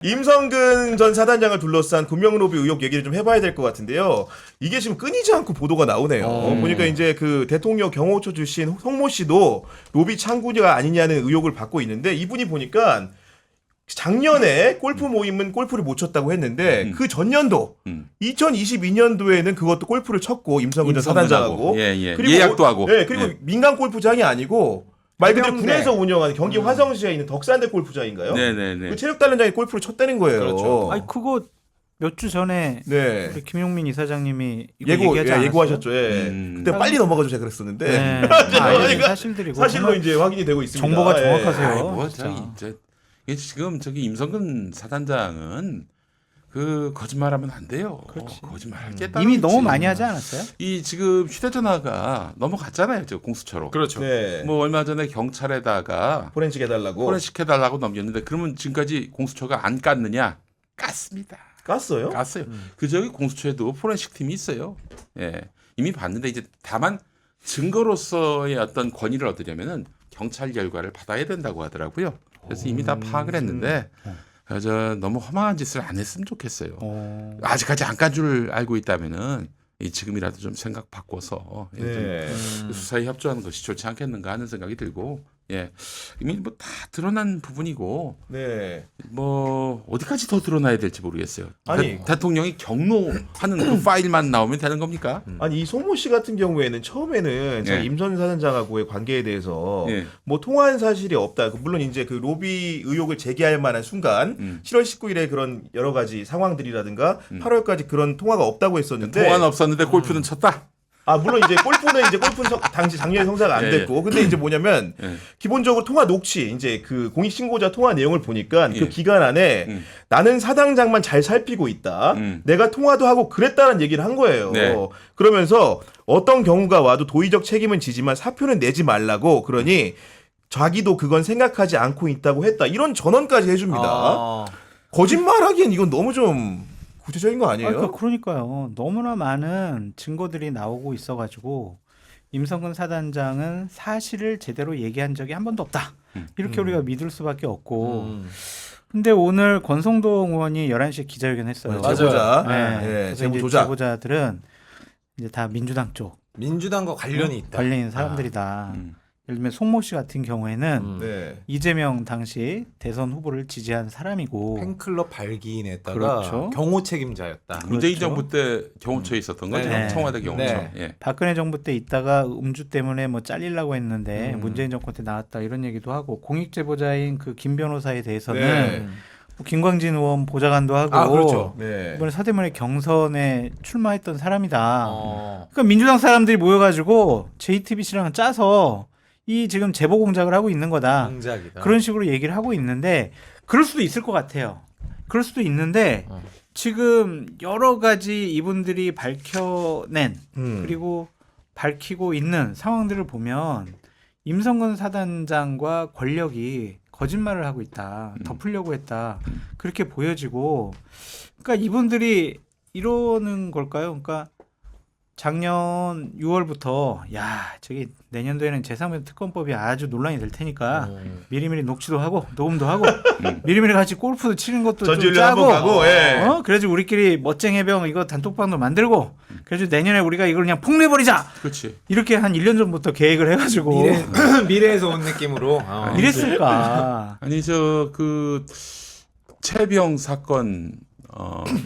임성근 전 사단장을 둘러싼 구명로비 의혹 얘기를 좀 해봐야 될 것 같은데요. 이게 지금 끊이지 않고 보도가 나오네요. 보니까 이제 그 대통령 경호처 출신 송모 씨도 로비 창구가 아니냐는 의혹을 받고 있는데 이분이 보니까 작년에 골프 모임은 골프를 못 쳤다고 했는데 그 전년도 2022년도에는 그것도 골프를 쳤고 임성근 전 사단장하고 그리고 예약도 하고 그리고 민간 골프장이 아니고 말 그대로 군에서 운영하는 경기 화성시에 있는 덕산대 골프장인가요? 그 체육단련장에 골프를 쳤다는 거예요. 그렇죠. 아니 그거 몇 주 전에 우리 김용민 이사장님이 예고하셨죠. 그때 빨리 넘어가 주세요 그랬었는데 사실들이고 사실로 이제 확인이 되고 있습니다. 정보가 정확하세요. 지금 저기 임성근 사단장은 그 거짓말하면 안 돼요. 그렇지. 거짓말할 게 따로 이미 있지. 너무 많이 하지 않았어요? 이 지금 휴대전화가 넘어갔잖아요, 저 공수처로. 그렇죠. 뭐 얼마 전에 경찰에다가 포렌식 해달라고. 포렌식 해달라고 넘겼는데 그러면 지금까지 공수처가 안 깠느냐? 깠습니다. 깠어요? 깠어요. 그 저기 공수처에도 포렌식 팀이 있어요. 예, 이미 봤는데 이제 다만 증거로서의 어떤 권위를 얻으려면은 경찰 결과를 받아야 된다고 하더라고요. 그래서 이미 다 파악을 했는데. 저 너무 허망한 짓을 안 했으면 좋겠어요. 아직까지 안 깐 줄 알고 있다면은 지금이라도 좀 생각 바꿔서 좀 수사에 협조하는 것이 좋지 않겠는가 하는 생각이 들고, 이미 뭐 다 드러난 부분이고, 뭐 어디까지 더 드러나야 될지 모르겠어요. 아니 대통령이 경로하는 그 파일만 나오면 되는 겁니까? 아니 이 송모 씨 같은 경우에는 처음에는 임선 사단장하고의 관계에 대해서 예. 뭐 통화한 사실이 없다. 물론 이제 그 로비 의혹을 제기할 만한 순간 7월 19일에 그런 여러 가지 상황들이라든가 8월까지 그런 통화가 없다고 했었는데 통화는 없었는데 골프는 쳤다. 물론 이제 골프는 당시 작년에 성사가 안 됐고, 근데 이제 뭐냐면 기본적으로 통화 녹취 이제 그 공익 신고자 통화 내용을 보니까 그 기간 안에 나는 사단장만 잘 살피고 있다. 내가 통화도 하고 그랬다는 얘기를 한 거예요. 그러면서 어떤 경우가 와도 도의적 책임은 지지만 사표는 내지 말라고, 그러니 자기도 그건 생각하지 않고 있다고 했다. 이런 전언까지 해줍니다. 거짓말하기엔 이건 너무 좀 구체적인 거 아니에요? 그러니까요. 너무나 많은 증거들이 나오고 있어가지고 임성근 사단장은 사실을 제대로 얘기한 적이 한 번도 없다. 이렇게 우리가 믿을 수밖에 없고. 근데 오늘 권성동 의원이 11시에 기자회견 했어요. 제보자. 그래서 이제 제보자들은 이제 다 민주당 쪽. 민주당과 관련이 있다. 관련인 사람들이다. 예를 들면 송모 씨 같은 경우에는 이재명 당시 대선 후보를 지지한 사람이고 팬클럽 발기인에다가 그렇죠. 경호 책임자였다. 문재인 정부 때 경호처에 있었던 거죠. 청와대 경호처. 박근혜 정부 때 있다가 음주 때문에 뭐 잘리려고 했는데 문재인 정권 때 나왔다 이런 얘기도 하고, 공익 제보자인 그 김 변호사에 대해서는 뭐 김광진 의원 보좌관도 하고 그렇죠. 이번에 서대문에 경선에 출마했던 사람이다. 그러니까 민주당 사람들이 모여가지고 JTBC랑 짜서 이 지금 제보 공작을 하고 있는 거다. 공작이다. 그런 식으로 얘기를 하고 있는데, 그럴 수도 있을 것 같아요. 그럴 수도 있는데 지금 여러 가지 이분들이 밝혀낸 그리고 밝히고 있는 상황들을 보면 임성근 사단장과 권력이 거짓말을 하고 있다. 덮으려고 했다. 그렇게 보여지고, 그러니까 이분들이 이러는 걸까요? 그러니까 작년 6월부터 저기 내년도에는 제3의 특검법이 아주 논란이 될 테니까 미리미리 녹취도 하고 녹음도 하고 미리미리 같이 골프도 치는 것도 좀 짜고 그래가지고 우리끼리 멋쟁 해병 이거 단톡방도 만들고 그래가지고 내년에 우리가 이걸 그냥 폭내버리자. 그렇지. 이렇게 한 1년 전부터 계획을 해가지고 미래에서 온 느낌으로 이랬을까. 아니 그 최병 사건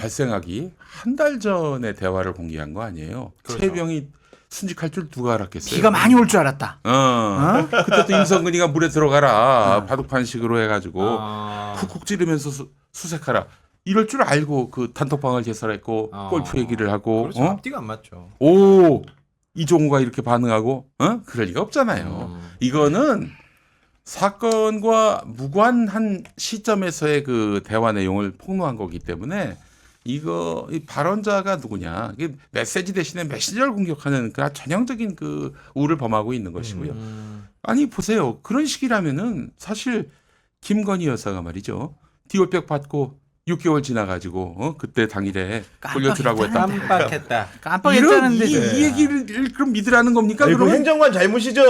발생하기 한 달 전에 대화를 공개한 거 아니에요? 그렇죠. 최병이 순직할 줄 누가 알았겠어요? 비가 많이 올 줄 알았다. 그때 또 임성근이가 물에 들어가라 바둑판식으로 해가지고 쿡쿡 찌르면서 수색하라 이럴 줄 알고 그 단톡방을 개설했고 골프 얘기를 하고. 그렇죠. 앞뒤가 안 맞죠. 이종우가 이렇게 반응하고 그럴 리가 없잖아요. 이거는 사건과 무관한 시점에서의 그 대화 내용을 폭로한 거기 때문에 이 발언자가 누구냐, 이게 메시지 대신에 메시지를 공격하는 그 전형적인 그 우를 범하고 있는 것이고요. 아니 보세요, 그런 식이라면은 사실 김건희 여사가 말이죠, 디올백 받고 6개월 지나가지고 그때 당일에 돌려주라고 했다. 깜빡했다는데 이 얘기를 그럼 믿으라는 겁니까? 그럼 그러면 행정관 잘못이죠.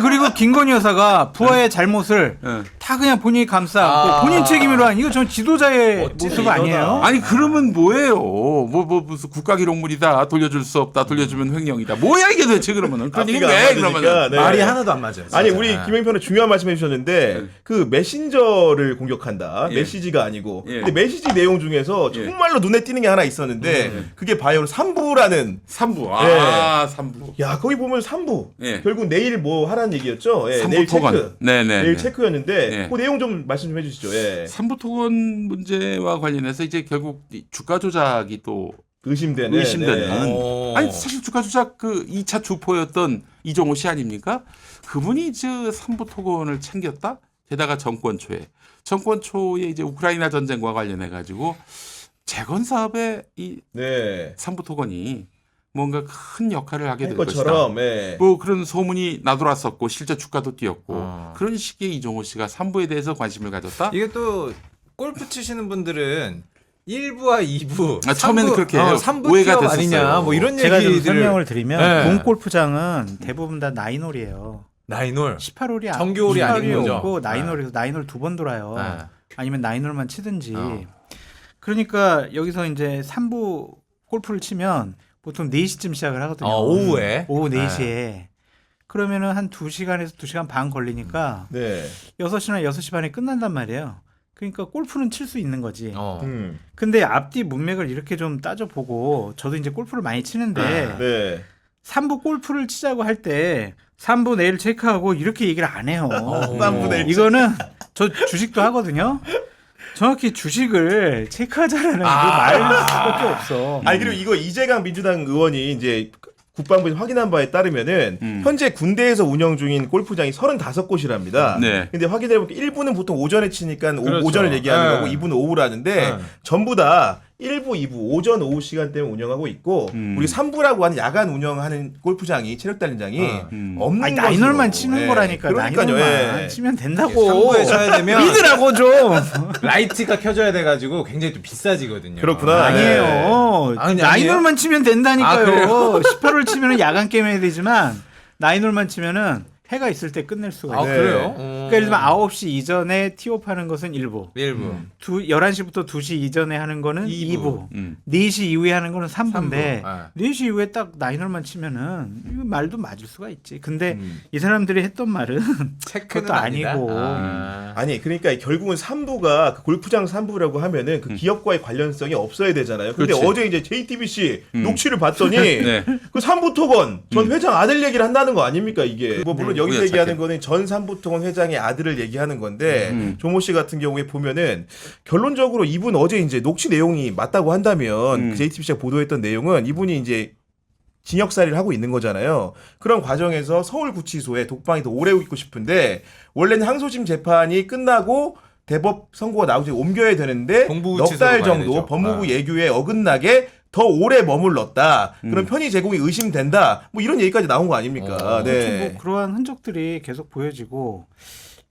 그리고 김건희 여사가 부하의 잘못을 네. 다 그냥 본인이 감싸고 본인 책임으로 한 이거 전 지도자의 멋진 모습 리더다. 아니에요? 아니 그러면 뭐예요? 무슨 국가기록물이다 돌려줄 수 없다 돌려주면 횡령이다. 뭐야 이게 도대체 그러면은 그런 얘기 앞뒤가 왜 안 맞으니까, 그러면은? 네. 말이 하나도 안 맞아요. 아니 진짜. 우리 김영편은 중요한 말씀해 주셨는데 그 메신저를 공격한다. 예. 메시지가 아니고. 예. 근데 메시지 내용 중에서 예. 정말로 눈에 띄는 게 하나 있었는데 그게 바이오로 3부라는 3부. 예. 아 3부. 야, 거기 보면 3부. 예. 결국 내일 뭐 하라는 얘기였죠? 예, 3부 내일 토건. 체크. 네네. 내일 체크였는데 예. 그 내용 좀 말씀 좀 해주시죠. 예. 3부 토건 문제와 관련해서 이제 결국 이 주가 조작이 또 의심되는. 의심되는. 오. 아니 사실 주가 조작 그 2차 주포였던 이종호 씨 아닙니까? 그분이 저 3부 토건을 챙겼다. 게다가 정권 초에 이제 우크라이나 전쟁과 관련해 가지고 재건 사업에 이 네. 3부 토건이 뭔가 큰 역할을 하게 할 될 것이다. 것처럼. 예. 뭐 그런 소문이 나돌았었고 실제 주가도 뛰었고 어. 그런 식의 이종호 씨가 3부에 대해서 관심을 가졌다. 이게 또 골프 치시는 분들은 1부와 2부 아, 처음에는 그렇게 3부 오해가 기업 됐었어요. 아니냐 뭐 이런 제가 좀 얘기들 설명을 드리면 네. 본 골프장은 대부분 다 나인홀이에요. 나인홀 18홀이 정규홀이 아닌 거죠? 없고 나인홀에서 나인홀 두 번 돌아요. 네. 아니면 나인홀만 치든지. 어. 그러니까 여기서 이제 3부 골프를 치면 보통 4시쯤 시작을 하거든요. 오후에 오후 4시에. 그러면은 한 2시간에서 2시간 반 걸리니까 네. 6시나 6시 반에 끝난단 말이에요. 그러니까 골프는 칠 수 있는 거지. 어. 근데 앞뒤 문맥을 이렇게 좀 따져보고 저도 이제 골프를 많이 치는데 네. 3부 골프를 치자고 할 때 3부 내일 체크하고 이렇게 얘기를 안 해요. 3부 내일 이거는 저 주식도 하거든요. 정확히 주식을 체크하자라는 그 말 수밖에 없어. 아니 그리고 이거 이재강 민주당 의원이 이제 국방부에서 확인한 바에 따르면은 현재 군대에서 운영 중인 골프장이 35곳이랍니다. 네. 근데 확인해 보니까 1부는 보통 오전에 치니까 그렇죠. 오전을 얘기하는 네. 거고 2부는 오후를 하는데 전부 다 1부, 2부, 오전, 오후 시간대에 운영하고 있고 우리 3부라고 하는 야간 운영하는 골프장이 체력단련장이 없는 아니, 것으로. 나인홀만 치는 예. 거라니까. 그러니까요. 나인홀만 예. 치면 된다고. 3부에 쳐야 되면 믿으라고 좀. 라이트가 켜져야 돼가지고 굉장히 좀 비싸지거든요. 그렇구나. 아니에요. 아니, 나인홀만 치면 아, 된다니까요. 그래요? 18홀 치면은 야간 게임 해야 되지만 나인홀만 치면은 해가 있을 때 끝낼 수가 아 있어요. 네. 그래요? 그러니까 예를 들면 9시 이전에 티업 하는 것은 1부. 1부 11시부터 2시 이전에 하는 거는 2부. 음. 4시 이후에 하는 거는 3부인데 3부. 4시 이후에 딱 나인홀만 치면은 이거 말도 맞을 수가 있지. 근데 이 사람들이 했던 말은 체크는 그것도 아니고. 아니 그러니까 결국은 3부가 그 골프장 3부라고 하면은 그 기업과의 관련성이 없어야 되잖아요. 근데 그렇지. 어제 이제 JTBC 녹취를 봤더니 네. 그 3부 토건 전 회장 아들 얘기를 한다는 거 아닙니까 이게? 뭐 물론 여기서 우리가 얘기하는 착해. 거는 전 3부 토건 회장의 아들을 얘기하는 건데 조모 씨 같은 경우에 보면은 결론적으로 이분 어제 이제 녹취 내용이 맞다고 한다면 그 JTBC가 보도했던 내용은 이분이 이제 징역살이를 하고 있는 거잖아요. 그런 과정에서 서울구치소에 독방이 더 오래 있고 싶은데 원래는 항소심 재판이 끝나고 대법 선고가 나오기 전에 옮겨야 되는데 동부구치소로 넉 달 가야 정도 되죠. 법무부 아. 예규에 어긋나게 더 오래 머물렀다. 그런 편의 제공이 의심된다. 뭐 이런 얘기까지 나온 거 아닙니까? 어. 네. 뭐 그러한 흔적들이 계속 보여지고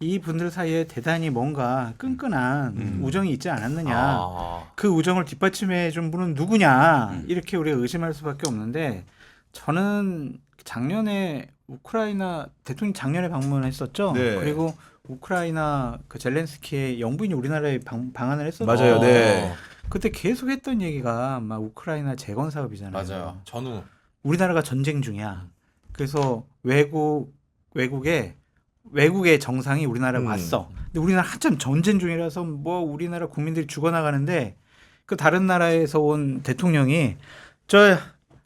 이 분들 사이에 대단히 뭔가 끈끈한 우정이 있지 않았느냐. 아. 그 우정을 뒷받침해 준 분은 누구냐. 이렇게 우리가 의심할 수밖에 없는데 저는 작년에 우크라이나 대통령이 작년에 방문했었죠. 네. 그리고 우크라이나 그 젤렌스키의 영부인이 우리나라에 방한을 했었죠. 맞아요. 네. 그때 계속 했던 얘기가 막 우크라이나 재건 사업이잖아요. 맞아요. 전후 우리나라가 전쟁 중이야. 그래서 외국의 정상이 우리나라에 왔어. 근데 우리나라 한참 전쟁 중이라서 뭐 우리나라 국민들이 죽어나가는데 그 다른 나라에서 온 대통령이 저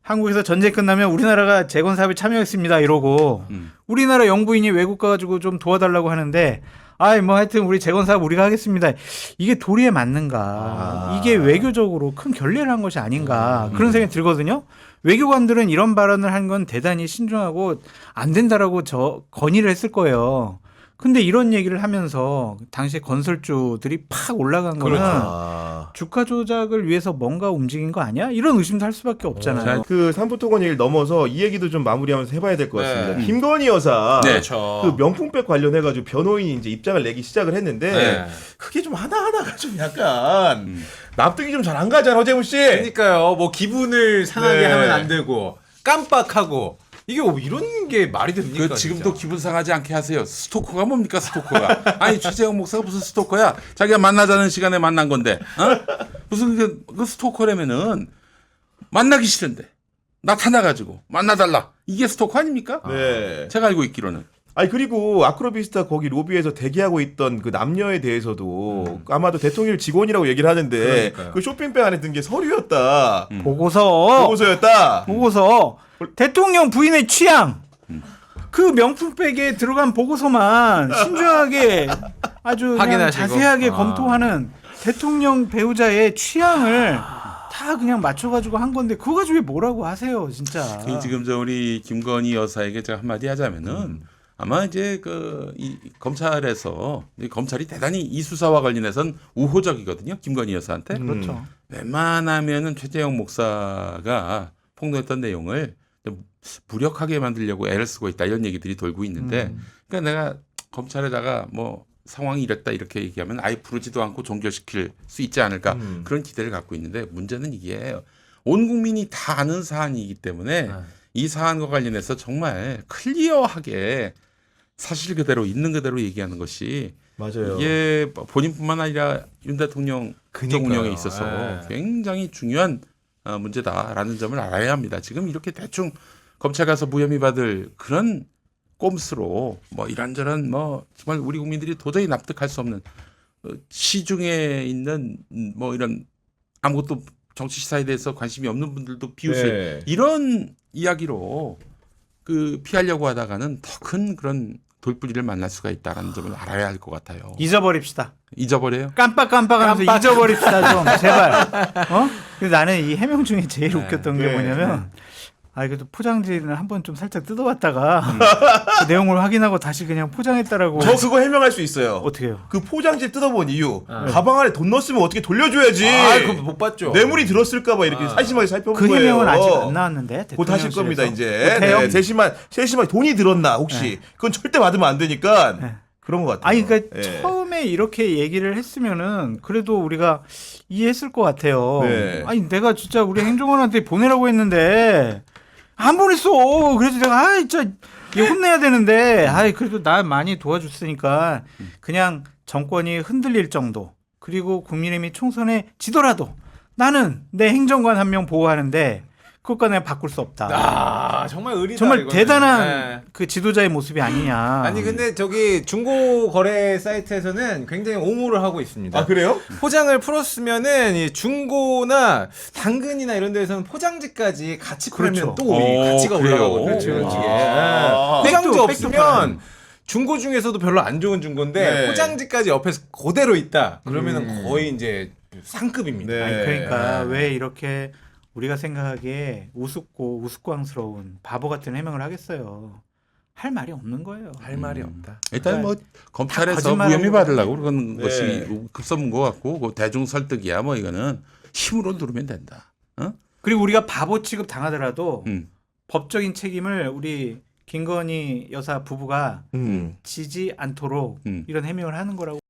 한국에서 전쟁 끝나면 우리나라가 재건 사업에 참여했습니다 이러고 우리나라 영부인이 외국 가가지고 좀 도와달라고 하는데 아이 뭐 하여튼 우리 재건 사업 우리가 하겠습니다. 이게 도리에 맞는가? 이게 외교적으로 큰 결례를 한 것이 아닌가? 그런 생각이 들거든요. 외교관들은 이런 발언을 한 건 대단히 신중하고 안 된다라고 건의를 했을 거예요. 근데 이런 얘기를 하면서 당시에 건설주들이 팍 올라간 거는 아. 주가 조작을 위해서 뭔가 움직인 거 아니야? 이런 의심도 할 수밖에 없잖아요. 그 3부 토건 얘기를 넘어서 이 얘기도 좀 마무리하면서 해봐야 될 것 같습니다. 네. 김건희 여사 네. 그렇죠. 그 명품백 관련해가지고 변호인이 이제 입장을 내기 시작을 했는데 네. 그게 좀 하나하나가 좀 약간 납득이 좀 잘 안 가잖아 허재무 씨. 그러니까요. 뭐 기분을 상하게 네. 하면 안 되고 깜빡하고 이게 이런 게 말이 됩니까? 그 지금도 진짜? 기분 상하지 않게 하세요. 스토커가 뭡니까 스토커가? 아니 최재형 목사가 무슨 스토커야? 자기가 만나자는 시간에 만난 건데, 무슨 그 스토커라면은 만나기 싫은데 나타나가지고 만나달라. 이게 스토커 아닙니까? 네. 제가 알고 있기로는. 아니 그리고 아크로비스타 거기 로비에서 대기하고 있던 그 남녀에 대해서도 아마도 대통령 직원이라고 얘기를 하는데 그러니까요. 그 쇼핑백 안에 든 게 서류였다. 보고서 보고서였다. 대통령 부인의 취향 그 명품백에 들어간 보고서만 신중하게 아주 그냥 확인하시고. 자세하게 검토하는 대통령 배우자의 취향을 다 그냥 맞춰가지고 한 건데 그거 가지고 왜 뭐라고 하세요 진짜. 지금 저 우리 김건희 여사에게 제가 한마디 하자면은 아마 이제 이 검찰에서 이 검찰이 대단히 이 수사와 관련해서는 우호적이거든요. 김건희 여사한테. 그렇죠. 웬만하면은 최재형 목사가 폭로했던 내용을 좀 무력하게 만들려고 애를 쓰고 있다 이런 얘기들이 돌고 있는데, 그러니까 내가 검찰에다가 뭐 상황이 이랬다 이렇게 얘기하면 아예 부르지도 않고 종결시킬 수 있지 않을까 그런 기대를 갖고 있는데, 문제는 이게 온 국민이 다 아는 사안이기 때문에 이 사안과 관련해서 정말 클리어하게 사실 그대로 있는 그대로 얘기하는 것이 맞아요. 이게 본인뿐만 아니라 윤 대통령 국정 운영에 있어서 굉장히 중요한 문제다라는 점을 알아야 합니다. 지금 이렇게 대충 검찰 가서 무혐의 받을 그런 꼼수로 뭐 이런저런 뭐 정말 우리 국민들이 도저히 납득할 수 없는 시중에 있는 뭐 이런 아무것도 정치 시사에 대해서 관심이 없는 분들도 비웃을 네. 이런 이야기로 피하려고 하다가는 더 큰 그런 돌부리를 만날 수가 있다는 점을 알아야 할 것 같아요. 잊어버립시다. 잊어버려요? 깜빡깜빡하면서 잊어버립시다 좀 제발. 근데 나는 이 해명 중에 제일 웃겼던 게 뭐냐면 그래도 포장지를 한번 좀 살짝 뜯어봤다가 그 내용을 확인하고 다시 그냥 포장했다라고. 저 그거 해명할 수 있어요. 어떻게요? 그 포장지 뜯어본 이유. 가방 안에 돈 넣었으면 어떻게 돌려줘야지. 그거 못 봤죠. 뇌물이 들었을까봐 이렇게 세심하게 살펴본 그 거예요. 해명은 아직 안 나왔는데. 곧 하실 겁니다 이제. 못해요? 네, 세심하게 돈이 들었나 혹시. 그건 절대 받으면 안 되니까. 네. 그런 것 같아요. 아니 그러니까 예. 처음에 이렇게 얘기를 했으면은 그래도 우리가 이해했을 것 같아요. 네. 아니 내가 진짜 우리 행정관한테 보내라고 했는데 안 보냈어. 그래서 내가 진짜 이거 혼내야 되는데 그래도 나 많이 도와줬으니까 그냥 정권이 흔들릴 정도, 그리고 국민의힘이 총선에 지더라도 나는 내 행정관 한 명 보호하는데 그것과 내가 바꿀 수 없다. 정말 의리다. 정말 이거는. 대단한 그 지도자의 모습이 아니냐. 아니 근데 저기 중고 거래 사이트에서는 굉장히 옹호를 하고 있습니다. 아 그래요? 포장을 풀었으면은 이 중고나 당근이나 이런 데에서는 포장지까지 같이 팔면 그렇죠. 또 가치가 그래요? 올라가거든요. 그렇죠, 그렇지. 아. 포장지 백도 없으면 팔아요. 중고 중에서도 별로 안 좋은 중고인데 네. 포장지까지 옆에서 그대로 있다. 그러면은 거의 이제 상급입니다. 네. 아니, 그러니까 왜 이렇게 우리가 생각하기에 우습고 우스꽝스러운 바보 같은 해명을 하겠어요. 할 말이 없는 거예요. 할 말이 없다. 일단 뭐 검찰에서 거짓말하는 무혐의 받으려고 그런 네. 것이 급선문 것 같고, 그 대중 설득이야 뭐 이거는 힘으로 누르면 된다. 그리고 우리가 바보 취급 당하더라도 음. 법적인 책임을 우리 김건희 여사 부부가 지지 않도록 이런 해명을 하는 거라고.